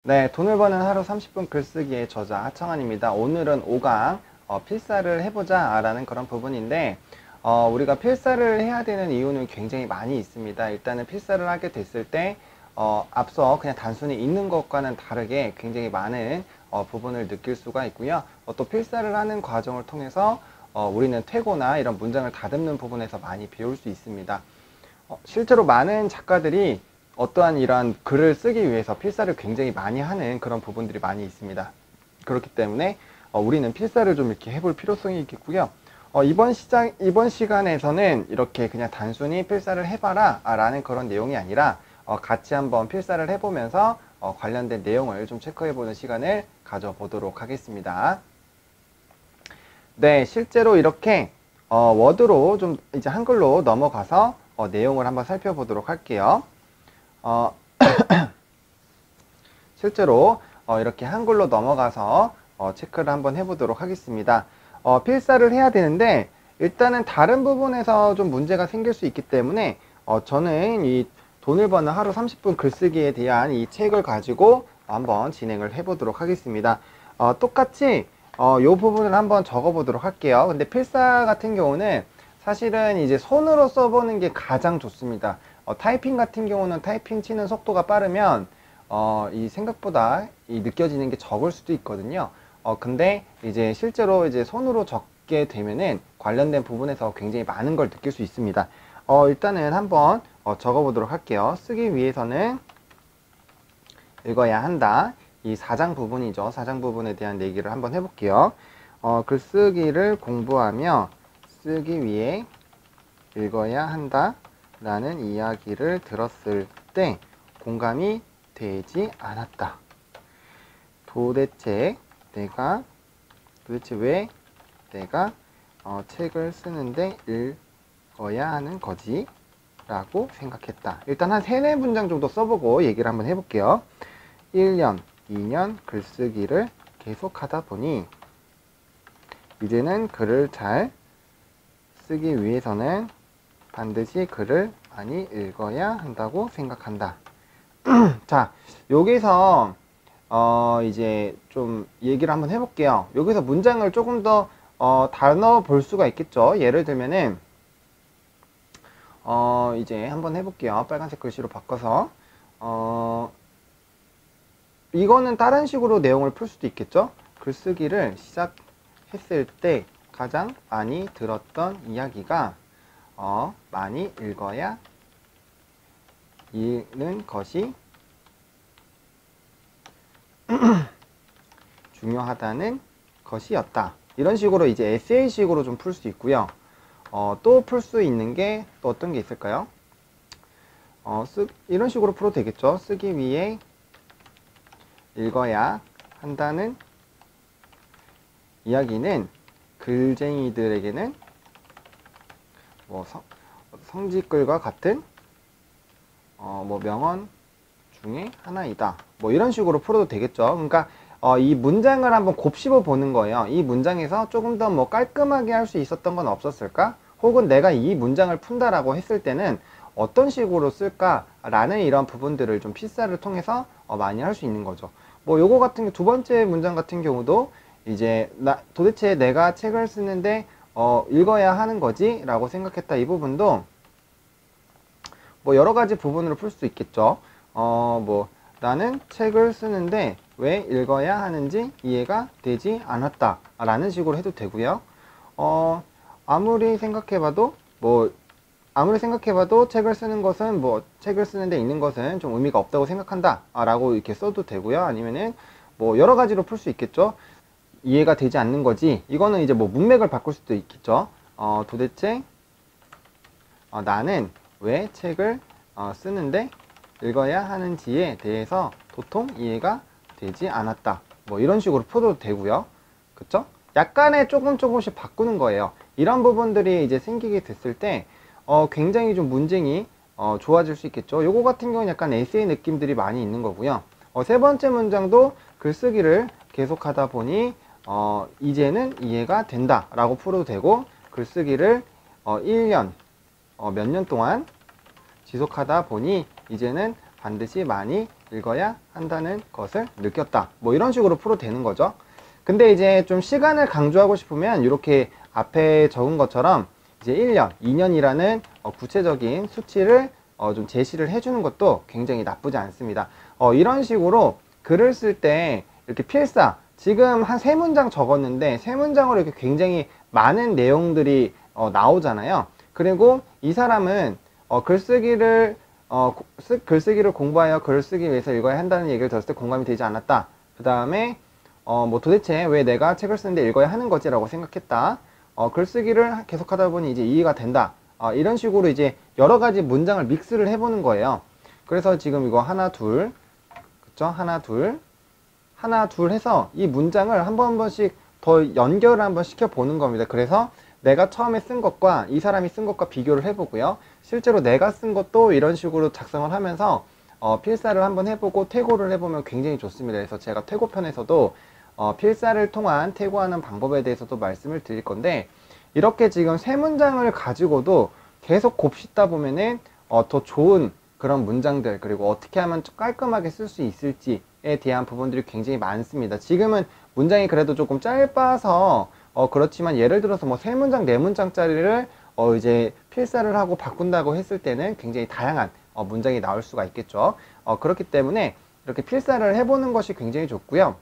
네, 돈을 버는 하루 30분 글쓰기의 저자 하청환입니다. 오늘은 5강 필사를 해보자 라는 그런 부분인데 우리가 필사를 해야 되는 이유는 굉장히 많이 있습니다. 일단은 필사를 하게 됐을 때 앞서 그냥 단순히 읽는 것과는 다르게 굉장히 많은 부분을 느낄 수가 있고요. 또 필사를 하는 과정을 통해서 우리는 퇴고나 이런 문장을 다듬는 부분에서 많이 배울 수 있습니다. 실제로 많은 작가들이 어떠한 이러한 글을 쓰기 위해서 필사를 굉장히 많이 하는 그런 부분들이 많이 있습니다. 그렇기 때문에 우리는 필사를 좀 이렇게 해볼 필요성이 있겠고요. 이번 시간에서는 이렇게 그냥 단순히 필사를 해봐라 라는 그런 내용이 아니라 같이 한번 필사를 해보면서 관련된 내용을 좀 체크해보는 시간을 가져보도록 하겠습니다. 네, 실제로 이렇게 워드로 좀 이제 한글로 넘어가서 내용을 한번 살펴보도록 할게요. 실제로 이렇게 한글로 넘어가서 체크를 한번 해보도록 하겠습니다. 필사를 해야 되는데 일단은 다른 부분에서 좀 문제가 생길 수 있기 때문에 저는 이 돈을 버는 하루 30분 글쓰기에 대한 이 책을 가지고 한번 진행을 해보도록 하겠습니다. 똑같이 이 부분을 한번 적어보도록 할게요. 근데 필사 같은 경우는 사실은 이제 손으로 써보는 게 가장 좋습니다. 타이핑 같은 경우는 타이핑 치는 속도가 빠르면 이 생각보다 느껴지는 게 적을 수도 있거든요. 근데 이제 실제로 이제 손으로 적게 되면은 관련된 부분에서 굉장히 많은 걸 느낄 수 있습니다. 일단은 한번 적어보도록 할게요. 쓰기 위해서는 읽어야 한다. 이 4장 부분이죠. 4장 부분에 대한 얘기를 한번 해볼게요. 글쓰기를 공부하며 쓰기 위해 읽어야 한다 라는 이야기를 들었을 때 공감이 되지 않았다. 도대체 왜 내가 책을 쓰는데 읽어야 하는 거지? 라고 생각했다. 일단 한 3, 4문장 정도 써보고 얘기를 한번 해볼게요. 1년, 2년 글쓰기를 계속하다 보니 이제는 글을 잘 쓰기 위해서는 반드시 글을 많이 읽어야 한다고 생각한다. 자, 여기서 이제 좀 얘기를 한번 해볼게요. 여기서 문장을 조금 더 나눠 볼 수가 있겠죠. 예를 들면은 이제 한번 해볼게요. 빨간색 글씨로 바꿔서 이거는 다른 식으로 내용을 풀 수도 있겠죠. 글쓰기를 시작했을 때 가장 많이 들었던 이야기가 많이 읽어야 읽는 것이 중요하다는 것이었다. 이런 식으로 이제 에세이식으로 좀 풀 수 있고요. 또 풀 수 있는 게 또 어떤 게 있을까요? 이런 식으로 풀어도 되겠죠. 쓰기 위해 읽어야 한다는 이야기는 글쟁이들에게는 뭐 성지글과 같은 뭐 명언 중에 하나이다. 뭐 이런 식으로 풀어도 되겠죠. 그러니까 이 문장을 한번 곱씹어 보는 거예요. 이 문장에서 조금 더 뭐 깔끔하게 할 수 있었던 건 없었을까? 혹은 내가 이 문장을 푼다라고 했을 때는 어떤 식으로 쓸까라는 이런 부분들을 좀 필사를 통해서 많이 할 수 있는 거죠. 뭐 요거 같은 게 두 번째 문장 같은 경우도 이제 도대체 내가 책을 쓰는데 읽어야 하는 거지? 라고 생각했다. 이 부분도 뭐 여러 가지 부분으로 풀 수 있겠죠. 뭐 나는 책을 쓰는데 왜 읽어야 하는지 이해가 되지 않았다 라는 식으로 해도 되고요. 아무리 생각해봐도 책을 쓰는 것은 책을 쓰는데 읽는 것은 좀 의미가 없다고 생각한다 라고 이렇게 써도 되고요. 아니면은 뭐 여러 가지로 풀 수 있겠죠. 이해가 되지 않는 거지. 이거는 이제 뭐 문맥을 바꿀 수도 있겠죠. 도대체 나는 왜 책을 쓰는데 읽어야 하는지에 대해서 도통 이해가 되지 않았다. 뭐 이런 식으로 풀어도 되고요. 그쵸? 약간의 조금씩 바꾸는 거예요. 이런 부분들이 이제 생기게 됐을 때 굉장히 좀 문쟁이 좋아질 수 있겠죠. 요거 같은 경우는 약간 에세이 느낌들이 많이 있는 거고요. 세 번째 문장도 글쓰기를 계속하다 보니 이제는 이해가 된다 라고 풀어도 되고, 글쓰기를 1년 몇 년 동안 지속하다 보니 이제는 반드시 많이 읽어야 한다는 것을 느꼈다. 뭐 이런 식으로 풀어도 되는 거죠. 근데 이제 좀 시간을 강조하고 싶으면 이렇게 앞에 적은 것처럼 이제 1년, 2년이라는 구체적인 수치를 좀 제시를 해주는 것도 굉장히 나쁘지 않습니다. 이런 식으로 글을 쓸 때 이렇게 필사, 지금 한 3문장 적었는데 3문장으로 이렇게 굉장히 많은 내용들이 나오잖아요. 그리고 이 사람은 글쓰기를 공부하여 글을 쓰기 위해서 읽어야 한다는 얘기를 들었을 때 공감이 되지 않았다. 그 다음에 뭐 도대체 왜 내가 책을 쓰는데 읽어야 하는 거지? 라고 생각했다. 글쓰기를 계속 하다 보니 이제 이해가 된다. 이런 식으로 이제 여러 가지 문장을 믹스를 해보는 거예요. 그래서 지금 이거 하나, 둘, 그쵸? 하나, 둘, 하나, 둘 해서 이 문장을 한 번씩 더 연결을 한번 시켜보는 겁니다. 그래서 내가 처음에 쓴 것과 이 사람이 쓴 것과 비교를 해보고요. 실제로 내가 쓴 것도 이런 식으로 작성을 하면서 필사를 한번 해보고 퇴고를 해보면 굉장히 좋습니다. 그래서 제가 퇴고편에서도 필사를 통한 퇴고하는 방법에 대해서도 말씀을 드릴 건데, 이렇게 지금 3문장을 가지고도 계속 곱씹다 보면은 더 좋은 그런 문장들, 그리고 어떻게 하면 깔끔하게 쓸 수 있을지에 대한 부분들이 굉장히 많습니다. 지금은 문장이 그래도 조금 짧아서 그렇지만 예를 들어서 뭐 3문장, 4문장짜리를 이제 필사를 하고 바꾼다고 했을 때는 굉장히 다양한 문장이 나올 수가 있겠죠. 그렇기 때문에 이렇게 필사를 해보는 것이 굉장히 좋고요.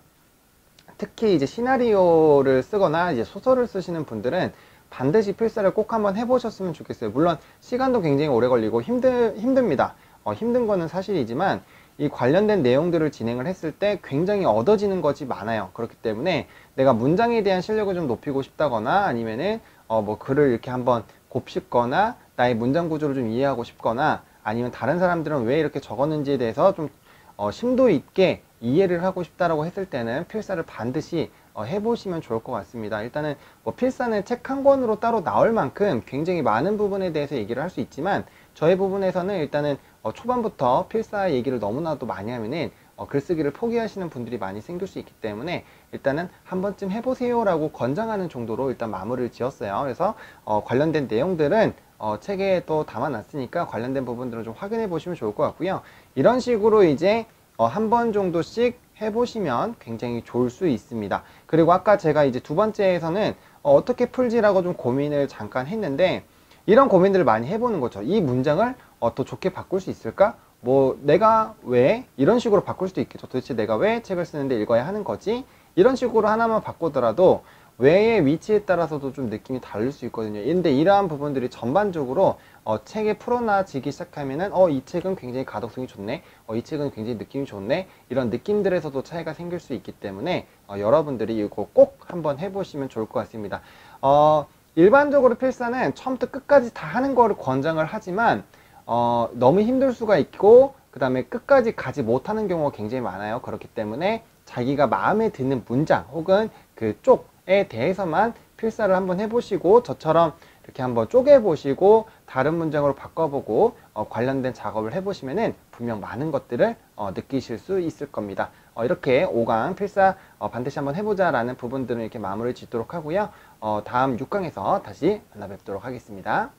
특히 이제 시나리오를 쓰거나 이제 소설을 쓰시는 분들은 반드시 필사를 꼭 한번 해보셨으면 좋겠어요. 물론 시간도 굉장히 오래 걸리고 힘듭니다. 힘든 거는 사실이지만 이 관련된 내용들을 진행을 했을 때 굉장히 얻어지는 것이 많아요. 그렇기 때문에 내가 문장에 대한 실력을 좀 높이고 싶다거나 아니면은 뭐 글을 이렇게 한번 곱씹거나 나의 문장 구조를 좀 이해하고 싶거나 아니면 다른 사람들은 왜 이렇게 적었는지에 대해서 좀 심도 있게 이해를 하고 싶다라고 했을 때는 필사를 반드시 해보시면 좋을 것 같습니다. 일단은 뭐 필사는 책 한 권으로 따로 나올 만큼 굉장히 많은 부분에 대해서 얘기를 할 수 있지만 저희 부분에서는 일단은 초반부터 필사 얘기를 너무나도 많이 하면은 글쓰기를 포기하시는 분들이 많이 생길 수 있기 때문에 일단은 한 번쯤 해보세요 라고 권장하는 정도로 일단 마무리를 지었어요. 그래서 관련된 내용들은 책에 또 담아놨으니까 관련된 부분들을 좀 확인해 보시면 좋을 것 같고요. 이런 식으로 이제 한 번 정도씩 해보시면 굉장히 좋을 수 있습니다. 그리고 아까 제가 이제 두 번째에서는 어떻게 풀지라고 좀 고민을 잠깐 했는데, 이런 고민들을 많이 해보는 거죠. 이 문장을 더 좋게 바꿀 수 있을까? 뭐 내가 왜 이런 식으로 바꿀 수도 있겠죠. 도대체 내가 왜 책을 쓰는데 읽어야 하는 거지? 이런 식으로 하나만 바꾸더라도 왜의 위치에 따라서도 좀 느낌이 다를 수 있거든요. 근데 이러한 부분들이 전반적으로 책에 풀어놔지기 시작하면은 이 책은 굉장히 가독성이 좋네, 이 책은 굉장히 느낌이 좋네, 이런 느낌들에서도 차이가 생길 수 있기 때문에 여러분들이 이거 꼭 한번 해보시면 좋을 것 같습니다. 일반적으로 필사는 처음부터 끝까지 다 하는 거를 권장을 하지만 너무 힘들 수가 있고 그 다음에 끝까지 가지 못하는 경우가 굉장히 많아요. 그렇기 때문에 자기가 마음에 드는 문장 혹은 그 쪽에 대해서만 필사를 한번 해보시고 저처럼 이렇게 한번 쪼개보시고 다른 문장으로 바꿔보고 관련된 작업을 해보시면은 분명 많은 것들을 느끼실 수 있을 겁니다. 이렇게 5강 필사 반드시 한번 해보자 라는 부분들은 이렇게 마무리 짓도록 하고요. 다음 6강에서 다시 만나 뵙도록 하겠습니다.